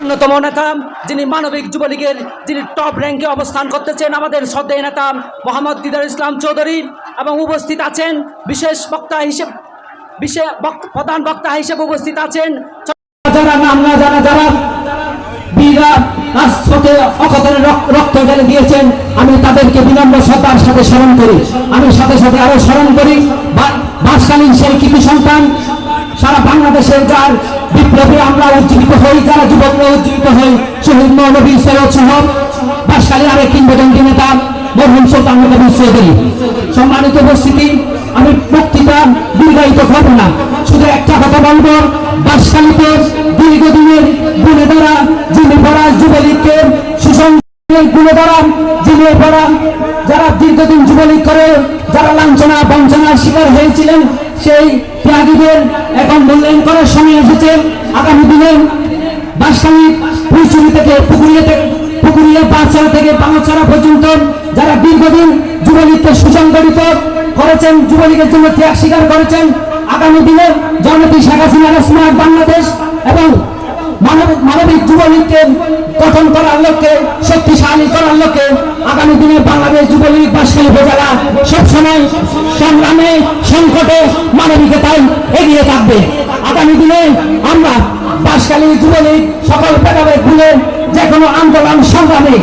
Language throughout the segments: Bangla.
অন্যতম নেতা যিনি মানবিক যুবলীগের যিনি টপ র্যাঙ্কে অবস্থান করতেছেন আমাদের শ্রদ্ধেয় নেতা মোহাম্মদ দিদার ইসলাম চৌধুরী এবং উপস্থিত আছেন প্রধান বক্তা হিসেবে উপস্থিত আছেন যারা নাম না জানা যারা বীরা রাষ্ট্রকে অকথনে রক্ত ঢেলে দিয়েছেন আমি তাদেরকে বিনম্র শ্রদ্ধার সাথে স্মরণ করি। আমি সাথে সাথে আরো স্মরণ করি বাসকালীন সেই কৃতি সন্তান সারা বাংলাদেশের যার বিপ্লবী আমরা উজ্জীবিত হই, যারা যুবকরা উজ্জীবিত হই, শহীদ নবী সৈয়দ সাহেব বাসকালীন আরেক কিংবদন্তি নেতা মরহুম সুলতান নবী চৌধুরী। সম্মানিত উপস্থিতি, আমি বক্তৃতা দীর্ঘায়িত করব না, শুধু একটা কথা বলবো। বাসকালীতে দীর্ঘদিনের গুণে দ্বারা যিনি পড়া যুবলীগকে সুসংস্কারের গুণে দ্বারা যিনি পড়া যারা দীর্ঘদিন যুবলীগ করে যারা লাঞ্ছনা বঞ্চনার শিকার হয়েছিলেন সেই ত্যাগীদের এখন মূল্যায়ন করার সময় এসেছে। আগামী দিনে বাঁশখালী পুরচুরি থেকে পুকুরিয়া বাঁশছড়া থেকে বাঁশছড়া পর্যন্ত যারা দীর্ঘদিন যুবলীগকে সুসংগঠিত করেছেন, যুবলীগের জন্য ত্যাগ স্বীকার করেছেন, আগামী দিনে জননেত্রী শেখ হাসিনার স্মার্ট বাংলাদেশ এবং মানবিক যুবলীগকে গঠন করার লক্ষ্যে, শক্তিশালী করার লক্ষ্যে আগামী দিনে বাংলাদেশ যুবলীগ বাঁশখালী উপজেলা সবসময় সংগ্রামে সংকটে মানবিকতায় এগিয়ে থাকবে। আগামী দিনে আমরা বাঁশখালী যুবলীগ সকল ভেদাভেদ ভুলে যে কোনো আন্দোলন সংগ্রামে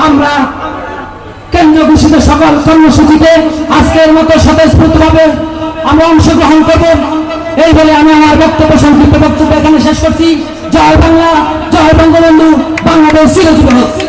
আমরা কেন্দ্র ঘোষিত সকল কর্মসূচিতে আজকের মতো স্বতঃস্ফূর্তভাবে আমরা অংশগ্রহণ করব। এই বলে আমি আমার সংক্ষিপ্ত বক্তব্য এখানে শেষ করছি। জয় বাংলা, জয় বঙ্গবন্ধু, বাংলাদেশ চিরজীবন হোক।